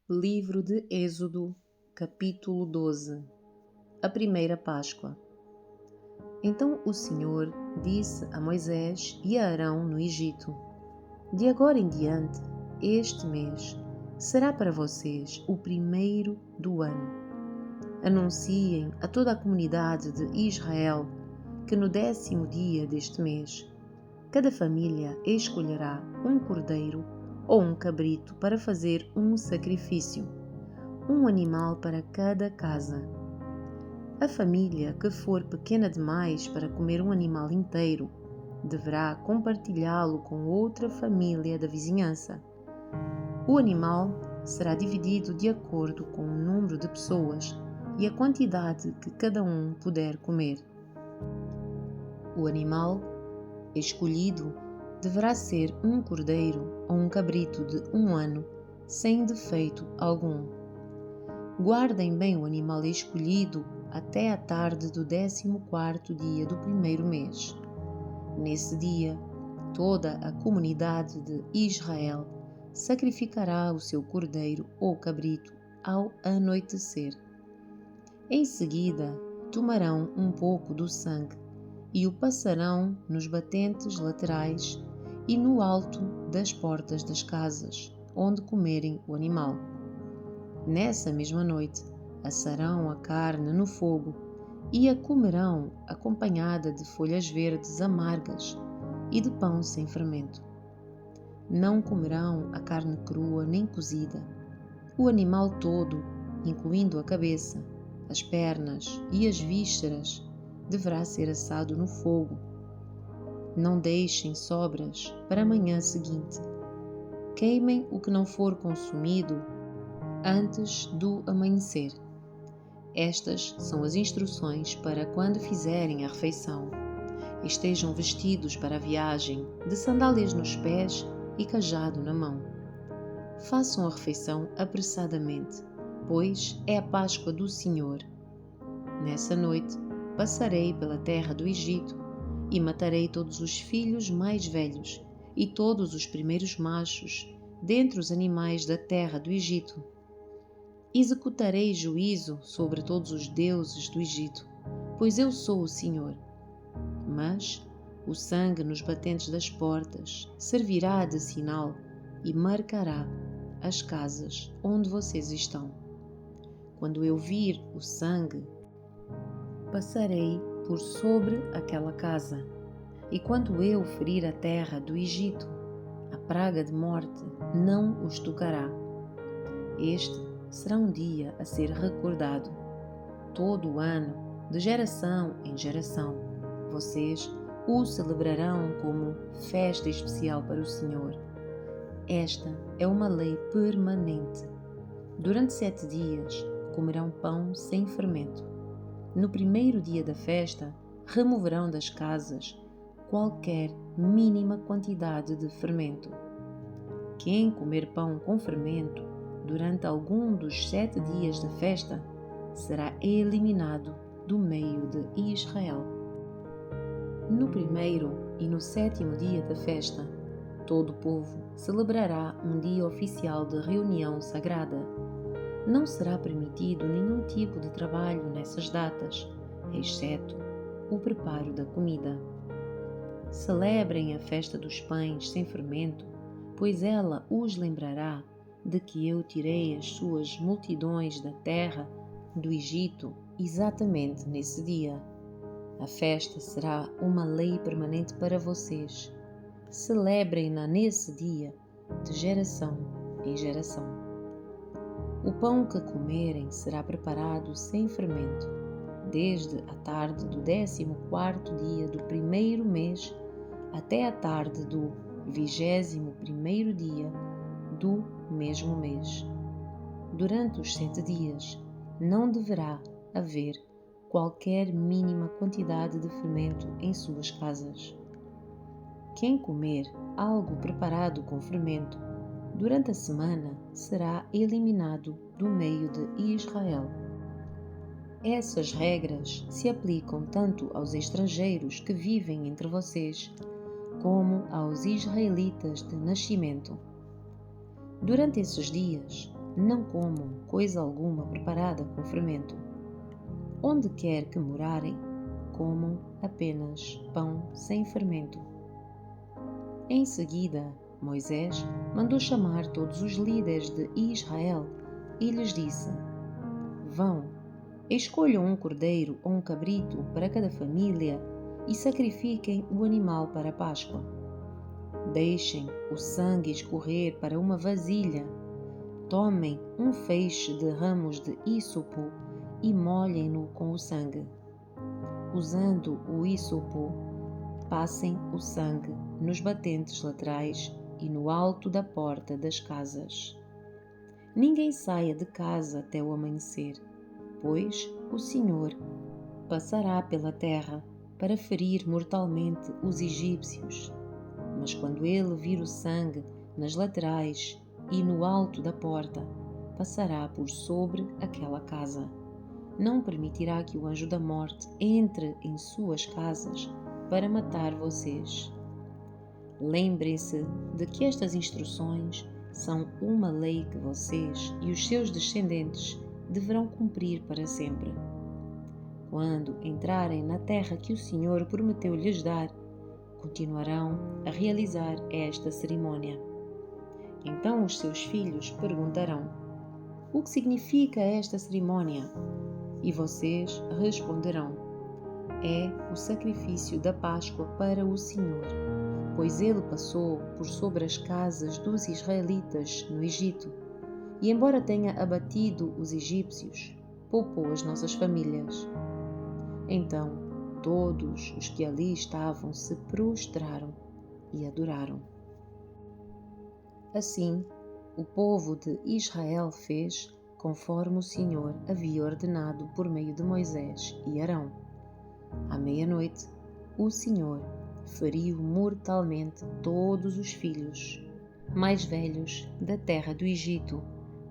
Livro de Êxodo, capítulo 12. A primeira Páscoa. Então o Senhor disse a Moisés e a Arão no Egito: De agora em diante, este mês será para vocês o primeiro do ano. Anunciem a toda a comunidade de Israel que no 10º dia deste mês, cada família escolherá um cordeiro ou um cabrito para fazer um sacrifício, um animal para cada casa. A família que for pequena demais para comer um animal inteiro deverá compartilhá-lo com outra família da vizinhança. O animal será dividido de acordo com o número de pessoas e a quantidade que cada um puder comer. O animal escolhido deverá ser um cordeiro ou um cabrito de 1 ano, sem defeito algum. Guardem bem o animal escolhido até a tarde do 14º dia do primeiro mês. Nesse dia, toda a comunidade de Israel sacrificará o seu cordeiro ou cabrito ao anoitecer. Em seguida, tomarão um pouco do sangue e o passarão nos batentes laterais e no alto das portas das casas, onde comerem o animal. Nessa mesma noite, assarão a carne no fogo e a comerão acompanhada de folhas verdes amargas e de pão sem fermento. Não comerão a carne crua nem cozida. O animal todo, incluindo a cabeça, as pernas e as vísceras, deverá ser assado no fogo. Não deixem sobras para a manhã seguinte. Queimem o que não for consumido antes do amanhecer. Estas são as instruções para quando fizerem a refeição. Estejam vestidos para a viagem, de sandálias nos pés e cajado na mão. Façam a refeição apressadamente, pois é a Páscoa do Senhor. Nessa noite, passarei pela terra do Egito e matarei todos os filhos mais velhos e todos os primeiros machos dentre os animais da terra do Egito. Executarei juízo sobre todos os deuses do Egito, pois eu sou o Senhor. Mas o sangue nos batentes das portas servirá de sinal e marcará as casas onde vocês estão. Quando eu vir o sangue, passarei por sobre aquela casa, e quando eu ferir a terra do Egito, a praga de morte não os tocará. Este será um dia a ser recordado. Todo o ano, de geração em geração, vocês o celebrarão como festa especial para o Senhor. Esta é uma lei permanente. Durante 7 dias comerão pão sem fermento. No primeiro dia da festa, removerão das casas qualquer mínima quantidade de fermento. Quem comer pão com fermento durante algum dos 7 dias da festa será eliminado do meio de Israel. No primeiro e no 7º dia da festa, todo o povo celebrará um dia oficial de reunião sagrada. Não será permitido nenhum tipo de trabalho nessas datas, exceto o preparo da comida. Celebrem a festa dos pães sem fermento, pois ela os lembrará de que eu tirei as suas multidões da terra do Egito exatamente nesse dia. A festa será uma lei permanente para vocês. Celebrem-na nesse dia, de geração em geração. O pão que comerem será preparado sem fermento, desde a tarde do 14º dia do primeiro mês até a tarde do 21º dia do mesmo mês. Durante os 7 dias, não deverá haver qualquer mínima quantidade de fermento em suas casas. Quem comer algo preparado com fermento durante a semana será eliminado do meio de Israel. Essas regras se aplicam tanto aos estrangeiros que vivem entre vocês, como aos israelitas de nascimento. Durante esses dias, não comam coisa alguma preparada com fermento. Onde quer que morarem, comam apenas pão sem fermento. Em seguida, Moisés mandou chamar todos os líderes de Israel e lhes disse: Vão, escolham um cordeiro ou um cabrito para cada família e sacrifiquem o animal para a Páscoa. Deixem o sangue escorrer para uma vasilha. Tomem um feixe de ramos de ísopo e molhem-no com o sangue. Usando o ísopo, passem o sangue nos batentes laterais e no alto da porta das casas. Ninguém saia de casa até o amanhecer, pois o Senhor passará pela terra para ferir mortalmente os egípcios. Mas quando ele vir o sangue nas laterais e no alto da porta, passará por sobre aquela casa. Não permitirá que o anjo da morte entre em suas casas para matar vocês. Lembrem-se de que estas instruções são uma lei que vocês e os seus descendentes deverão cumprir para sempre. Quando entrarem na terra que o Senhor prometeu lhes dar, continuarão a realizar esta cerimônia. Então os seus filhos perguntarão: O que significa esta cerimônia? E vocês responderão: É o sacrifício da Páscoa para o Senhor, pois ele passou por sobre as casas dos israelitas no Egito, e embora tenha abatido os egípcios, poupou as nossas famílias. Então todos os que ali estavam se prostraram e adoraram. Assim, o povo de Israel fez conforme o Senhor havia ordenado por meio de Moisés e Arão. À meia-noite, o Senhor feriu mortalmente todos os filhos mais velhos da terra do Egito,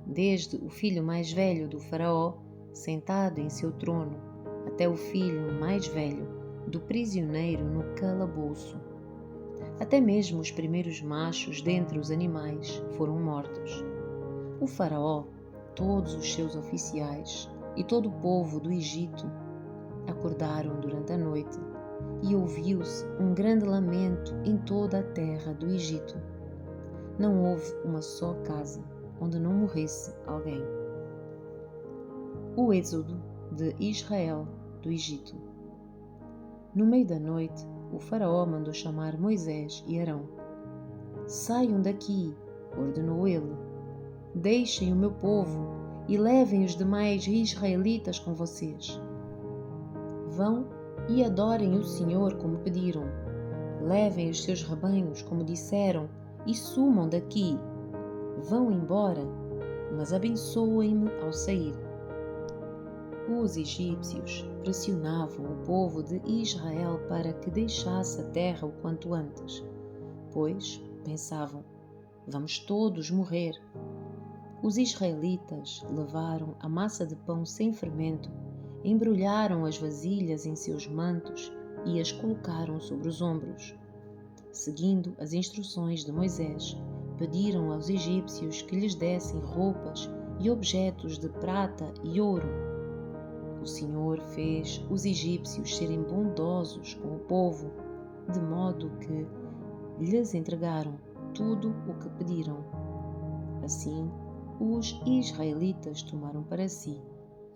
desde o filho mais velho do faraó, sentado em seu trono, até o filho mais velho do prisioneiro no calabouço. Até mesmo os primeiros machos dentre os animais foram mortos. O faraó, todos os seus oficiais e todo o povo do Egito acordaram durante a noite e ouviu-se um grande lamento em toda a terra do Egito. Não houve uma só casa onde não morresse alguém. O êxodo de Israel do Egito. No meio da noite, o faraó mandou chamar Moisés e Arão. Saiam daqui, ordenou ele. Deixem o meu povo e levem os demais israelitas com vocês. Vão e adorem o Senhor como pediram. Levem os seus rebanhos como disseram e sumam daqui. Vão embora, mas abençoem-me ao sair. Os egípcios pressionavam o povo de Israel para que deixasse a terra o quanto antes, pois pensavam: vamos todos morrer. Os israelitas levaram a massa de pão sem fermento, embrulharam as vasilhas em seus mantos e as colocaram sobre os ombros. Seguindo as instruções de Moisés, pediram aos egípcios que lhes dessem roupas e objetos de prata e ouro. O Senhor fez os egípcios serem bondosos com o povo, de modo que lhes entregaram tudo o que pediram. Assim, os israelitas tomaram para si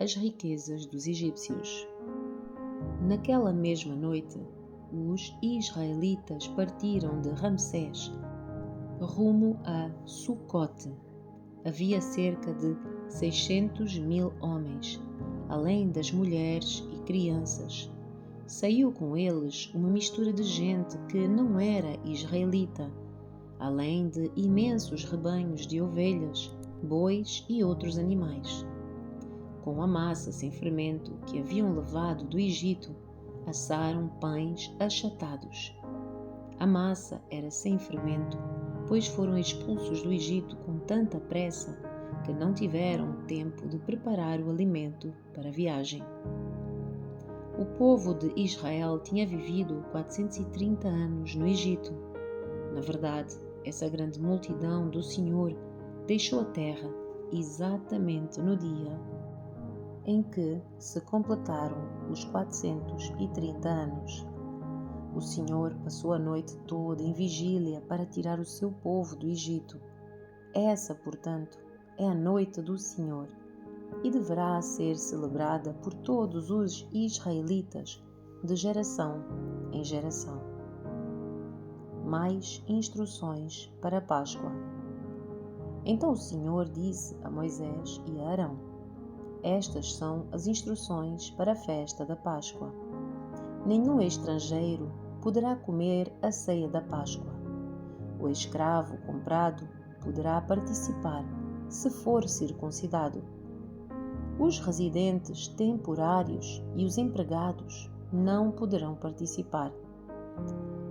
as riquezas dos egípcios. Naquela mesma noite, os israelitas partiram de Ramsés rumo a Sucote. Havia cerca de 600.000 homens, além das mulheres e crianças. Saiu com eles uma mistura de gente que não era israelita, além de imensos rebanhos de ovelhas, bois e outros animais. Com a massa sem fermento que haviam levado do Egito, assaram pães achatados. A massa era sem fermento, pois foram expulsos do Egito com tanta pressa que não tiveram tempo de preparar o alimento para a viagem. O povo de Israel tinha vivido 430 anos no Egito. Na verdade, essa grande multidão do Senhor deixou a terra exatamente no dia em que se completaram os 430 anos. O Senhor passou a noite toda em vigília para tirar o seu povo do Egito. Essa, portanto, é a noite do Senhor e deverá ser celebrada por todos os israelitas de geração em geração. Mais instruções para a Páscoa. Então o Senhor disse a Moisés e a Arão: Estas são as instruções para a festa da Páscoa. Nenhum estrangeiro poderá comer a ceia da Páscoa. O escravo comprado poderá participar, se for circuncidado. Os residentes temporários e os empregados não poderão participar.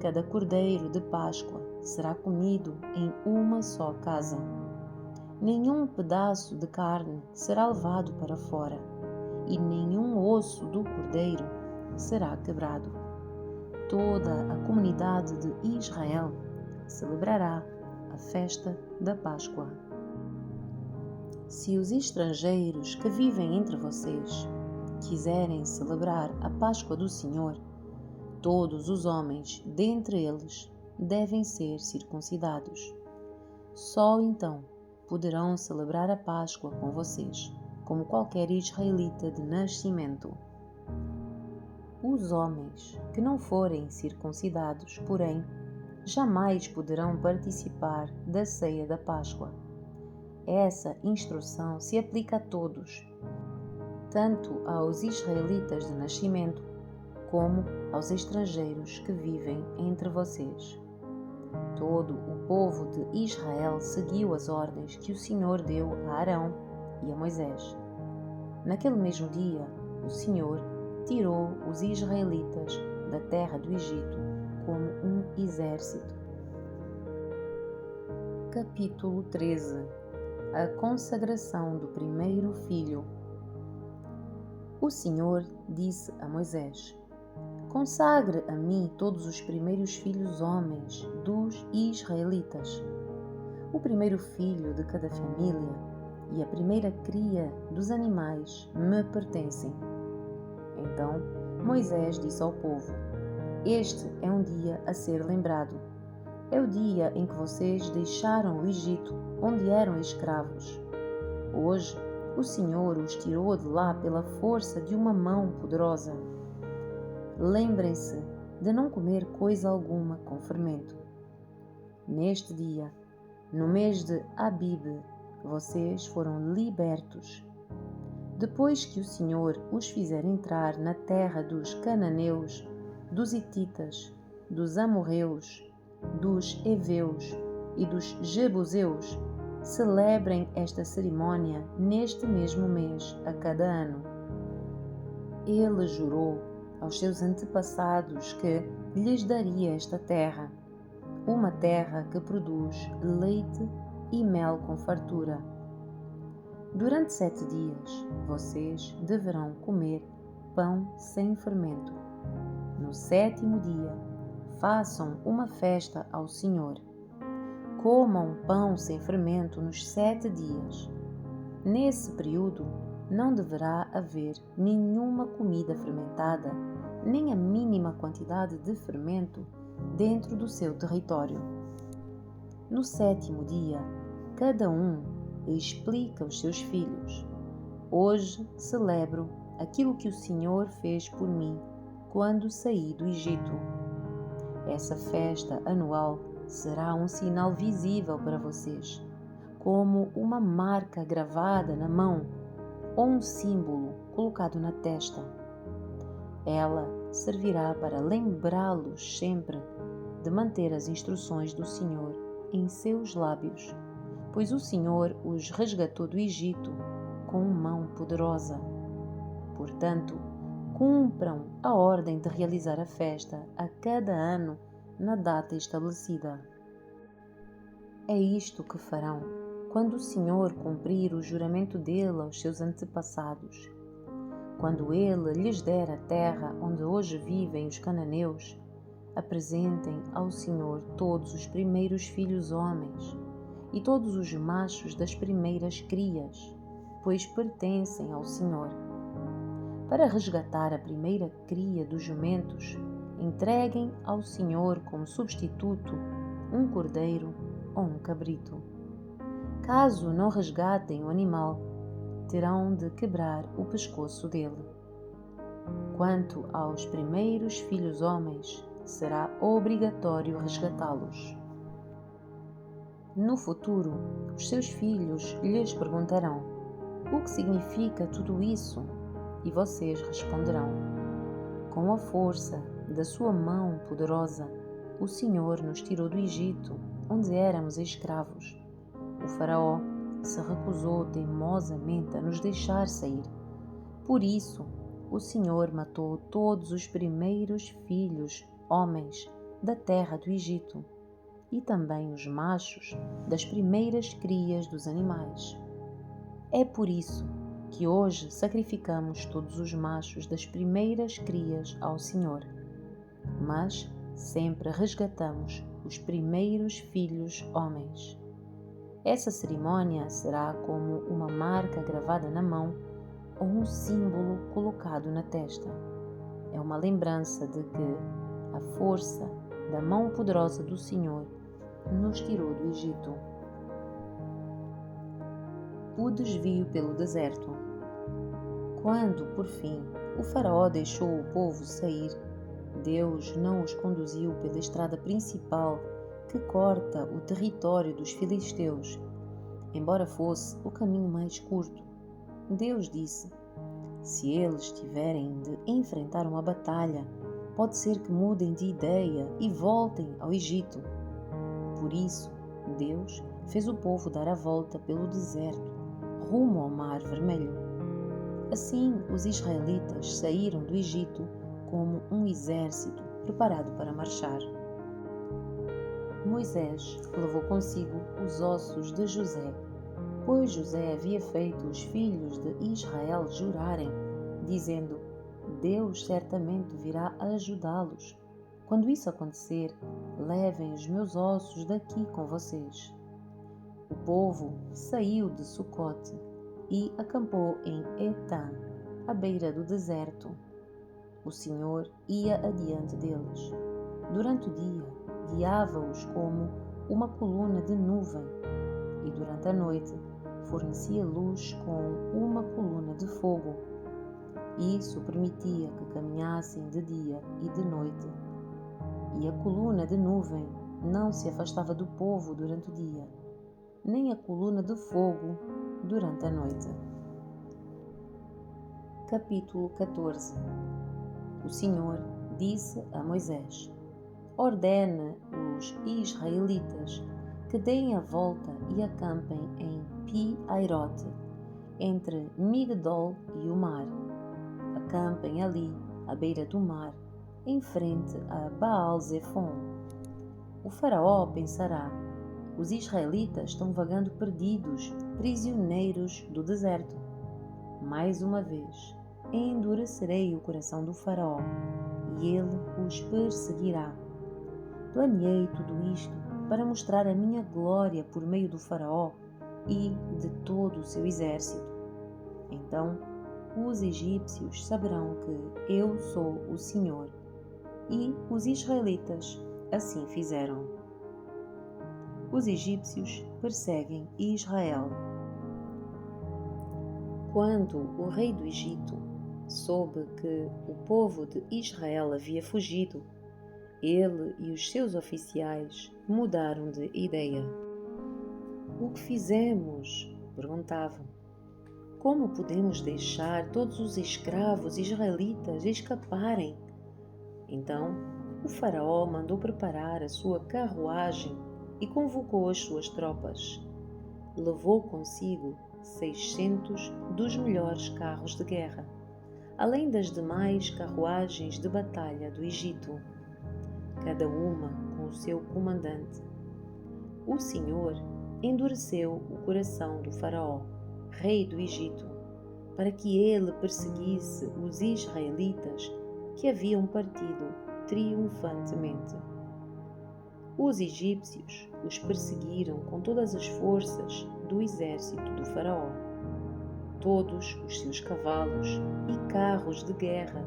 Cada cordeiro de Páscoa será comido em uma só casa. Nenhum pedaço de carne será levado para fora, e nenhum osso do cordeiro será quebrado. Toda a comunidade de Israel celebrará a festa da Páscoa. Se os estrangeiros que vivem entre vocês quiserem celebrar a Páscoa do Senhor, todos os homens dentre eles devem ser circuncidados. Só então poderão celebrar a Páscoa com vocês, como qualquer israelita de nascimento. Os homens que não forem circuncidados, porém, jamais poderão participar da ceia da Páscoa. Essa instrução se aplica a todos, tanto aos israelitas de nascimento, como aos estrangeiros que vivem entre vocês. Todo o povo de Israel seguiu as ordens que o Senhor deu a Arão e a Moisés. Naquele mesmo dia, o Senhor tirou os israelitas da terra do Egito como um exército. Capítulo 13. A consagração do primeiro filho. O Senhor disse a Moisés: Consagre a mim todos os primeiros filhos homens dos israelitas. O primeiro filho de cada família e a primeira cria dos animais me pertencem. Então Moisés disse ao povo: Este é um dia a ser lembrado. É o dia em que vocês deixaram o Egito, onde eram escravos. Hoje o Senhor os tirou de lá pela força de uma mão poderosa. Lembrem-se de não comer coisa alguma com fermento. Neste dia, no mês de Abib, vocês foram libertos. Depois que o Senhor os fizer entrar na terra dos cananeus, dos hititas, dos amorreus, dos heveus e dos jebuseus, celebrem esta cerimônia neste mesmo mês a cada ano. Ele jurou aos seus antepassados que lhes daria esta terra, uma terra que produz leite e mel com fartura. Durante 7 dias, vocês deverão comer pão sem fermento. No 7º dia, façam uma festa ao Senhor. Comam pão sem fermento nos 7 dias. Nesse período, não deverá haver nenhuma comida fermentada, nem a mínima quantidade de fermento dentro do seu território. No 7º dia, cada um explica aos seus filhos: Hoje celebro aquilo que o Senhor fez por mim quando saí do Egito. Essa festa anual será um sinal visível para vocês, como uma marca gravada na mão ou um símbolo colocado na testa. Ela servirá para lembrá-los sempre de manter as instruções do Senhor em seus lábios, pois o Senhor os resgatou do Egito com mão poderosa. Portanto, cumpram a ordem de realizar a festa a cada ano na data estabelecida. É isto que farão quando o Senhor cumprir o juramento dele aos seus antepassados. Quando ele lhes der a terra onde hoje vivem os cananeus, apresentem ao Senhor todos os primeiros filhos homens e todos os machos das primeiras crias, pois pertencem ao Senhor. Para resgatar a primeira cria dos jumentos, entreguem ao Senhor como substituto um cordeiro ou um cabrito. Caso não resgatem o animal, terão de quebrar o pescoço dele. Quanto aos primeiros filhos homens, será obrigatório resgatá-los. No futuro, os seus filhos lhes perguntarão: o que significa tudo isso? E vocês responderão: com a força da sua mão poderosa, o Senhor nos tirou do Egito, onde éramos escravos. O faraó se recusou teimosamente a nos deixar sair. Por isso, o Senhor matou todos os primeiros filhos homens da terra do Egito e também os machos das primeiras crias dos animais. É por isso que hoje sacrificamos todos os machos das primeiras crias ao Senhor, mas sempre resgatamos os primeiros filhos homens. Essa cerimônia será como uma marca gravada na mão ou um símbolo colocado na testa. É uma lembrança de que a força da mão poderosa do Senhor nos tirou do Egito. O desvio pelo deserto. Quando, por fim, o faraó deixou o povo sair, Deus não os conduziu pela estrada principal que corta o território dos filisteus, embora fosse o caminho mais curto. Deus disse: se eles tiverem de enfrentar uma batalha, pode ser que mudem de ideia e voltem ao Egito. Por isso, Deus fez o povo dar a volta pelo deserto, rumo ao Mar Vermelho. Assim, os israelitas saíram do Egito como um exército preparado para marchar. Moisés levou consigo os ossos de José, pois José havia feito os filhos de Israel jurarem, dizendo: Deus certamente virá ajudá-los. Quando isso acontecer, levem os meus ossos daqui com vocês. O povo saiu de Sucote e acampou em Etã, à beira do deserto. O Senhor ia adiante deles. Durante o dia, guiava-os como uma coluna de nuvem, e durante a noite fornecia luz com uma coluna de fogo. Isso permitia que caminhassem de dia e de noite. E a coluna de nuvem não se afastava do povo durante o dia, nem a coluna de fogo durante a noite. Capítulo 14. O Senhor disse a Moisés: ordena os israelitas que deem a volta e acampem em Pi-Hairote, entre Migdol e o mar. Acampem ali, à beira do mar, em frente a Baal-Zefon. O faraó pensará: os israelitas estão vagando perdidos, prisioneiros do deserto. Mais uma vez, endurecerei o coração do faraó, e ele os perseguirá. Planeei tudo isto para mostrar a minha glória por meio do faraó e de todo o seu exército. Então, os egípcios saberão que eu sou o Senhor. E os israelitas assim fizeram. Os egípcios perseguem Israel. Quando o rei do Egito soube que o povo de Israel havia fugido, ele e os seus oficiais mudaram de ideia. O que fizemos? Perguntavam. Como podemos deixar todos os escravos israelitas escaparem? Então, o faraó mandou preparar a sua carruagem e convocou as suas tropas. Levou consigo 600 dos melhores carros de guerra, além das demais carruagens de batalha do Egito, cada uma com o seu comandante. O Senhor endureceu o coração do faraó, rei do Egito, para que ele perseguisse os israelitas que haviam partido triunfantemente. Os egípcios os perseguiram com todas as forças do exército do faraó, todos os seus cavalos e carros de guerra,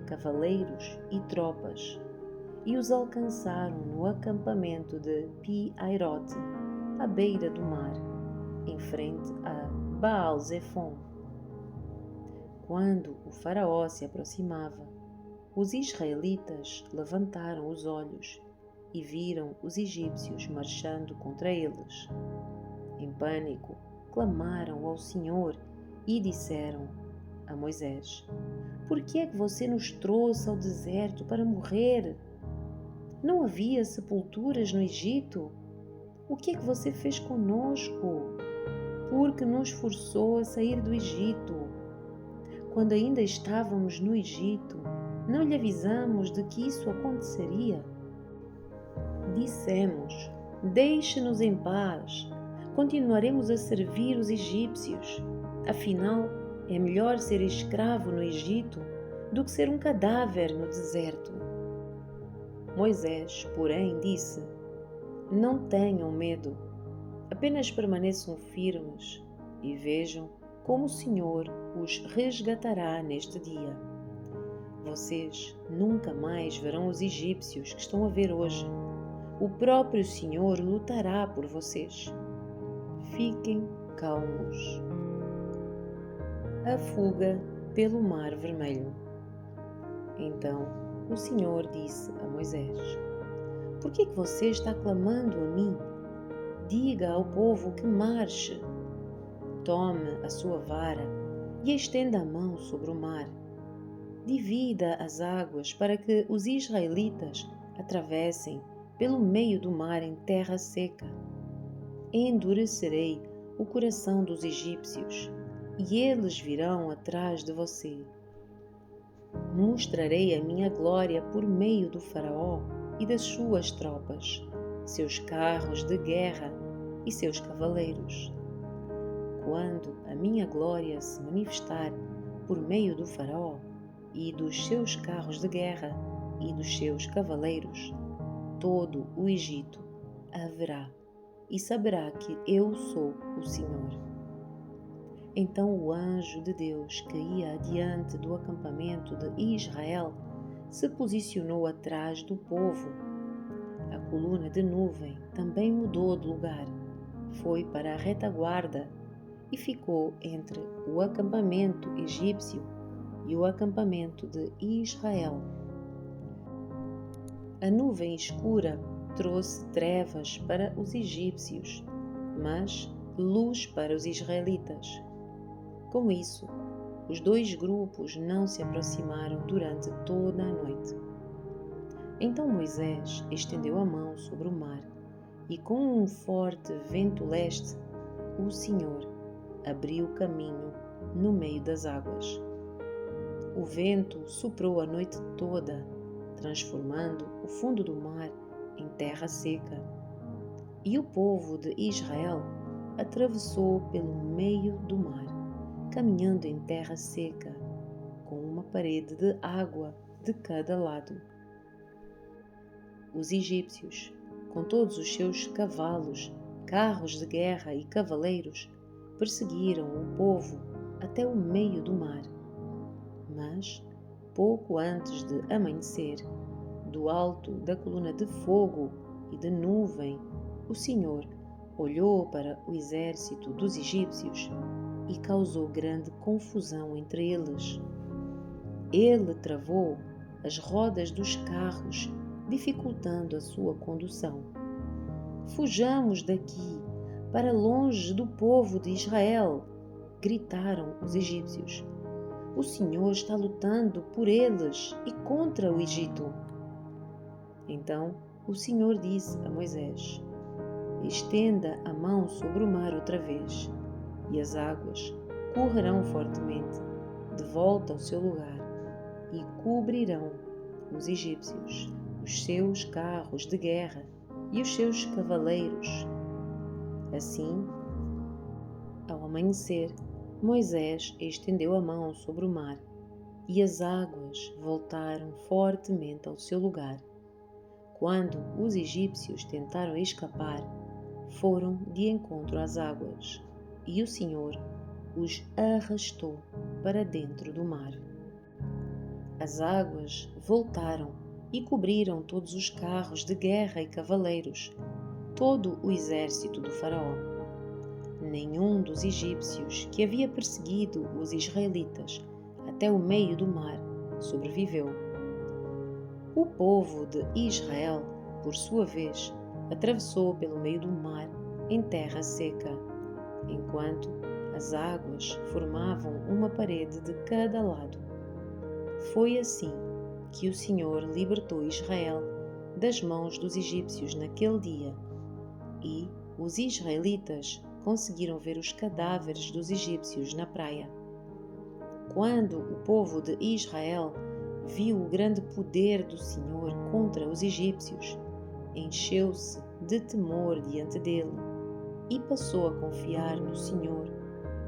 cavaleiros e tropas, e os alcançaram no acampamento de Pi-Hairote, à beira do mar, em frente a Baal-Zefon. Quando o faraó se aproximava, os israelitas levantaram os olhos e viram os egípcios marchando contra eles. Em pânico, clamaram ao Senhor e disseram a Moisés: "Por que é que você nos trouxe ao deserto para morrer? Não havia sepulturas no Egito? O que é que você fez conosco? Porque nos forçou a sair do Egito. Quando ainda estávamos no Egito, não lhe avisamos de que isso aconteceria? Dissemos: deixe-nos em paz. Continuaremos a servir os egípcios. Afinal, é melhor ser escravo no Egito do que ser um cadáver no deserto." Moisés, porém, disse: "Não tenham medo. Apenas permaneçam firmes e vejam como o Senhor os resgatará neste dia. Vocês nunca mais verão os egípcios que estão a ver hoje. O próprio Senhor lutará por vocês. Fiquem calmos." A fuga pelo Mar Vermelho. Então o Senhor disse a Moisés: "Por que você está clamando a mim? Diga ao povo que marche. Tome a sua vara e estenda a mão sobre o mar. Divida as águas para que os israelitas atravessem pelo meio do mar em terra seca. Endurecerei o coração dos egípcios e eles virão atrás de você. Mostrarei a minha glória por meio do faraó e das suas tropas, seus carros de guerra e seus cavaleiros. Quando a minha glória se manifestar por meio do faraó e dos seus carros de guerra e dos seus cavaleiros, todo o Egito a verá e saberá que eu sou o Senhor." Então o anjo de Deus que ia adiante do acampamento de Israel se posicionou atrás do povo. A coluna de nuvem também mudou de lugar, foi para a retaguarda e ficou entre o acampamento egípcio e o acampamento de Israel. A nuvem escura trouxe trevas para os egípcios, mas luz para os israelitas. Com isso, os dois grupos não se aproximaram durante toda a noite. Então Moisés estendeu a mão sobre o mar e, com um forte vento leste, o Senhor abriu caminho no meio das águas. O vento soprou a noite toda, transformando o fundo do mar em terra seca. E o povo de Israel atravessou pelo meio do mar, caminhando em terra seca, com uma parede de água de cada lado. Os egípcios, com todos os seus cavalos, carros de guerra e cavaleiros, perseguiram o povo até o meio do mar. Mas, pouco antes de amanhecer, do alto da coluna de fogo e de nuvem, o Senhor olhou para o exército dos egípcios e causou grande confusão entre eles. Ele travou as rodas dos carros, dificultando a sua condução. "Fujamos daqui, para longe do povo de Israel!" gritaram os egípcios. "O Senhor está lutando por eles e contra o Egito." Então o Senhor disse a Moisés: "Estenda a mão sobre o mar outra vez, e as águas correrão fortemente de volta ao seu lugar e cobrirão os egípcios, os seus carros de guerra e os seus cavaleiros." Assim, ao amanhecer, Moisés estendeu a mão sobre o mar e as águas voltaram fortemente ao seu lugar, Quando os egípcios tentaram escapar, foram de encontro às águas, e o Senhor os arrastou para dentro do mar. As águas voltaram e cobriram todos os carros de guerra e cavaleiros, todo o exército do faraó. Nenhum dos egípcios que havia perseguido os israelitas até o meio do mar sobreviveu. O povo de Israel, por sua vez, atravessou pelo meio do mar em terra seca, enquanto as águas formavam uma parede de cada lado. Foi assim que o Senhor libertou Israel das mãos dos egípcios naquele dia, e os israelitas conseguiram ver os cadáveres dos egípcios na praia. Quando o povo de Israel viu o grande poder do Senhor contra os egípcios, encheu-se de temor diante dele e passou a confiar no Senhor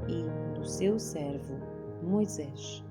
e no seu servo Moisés.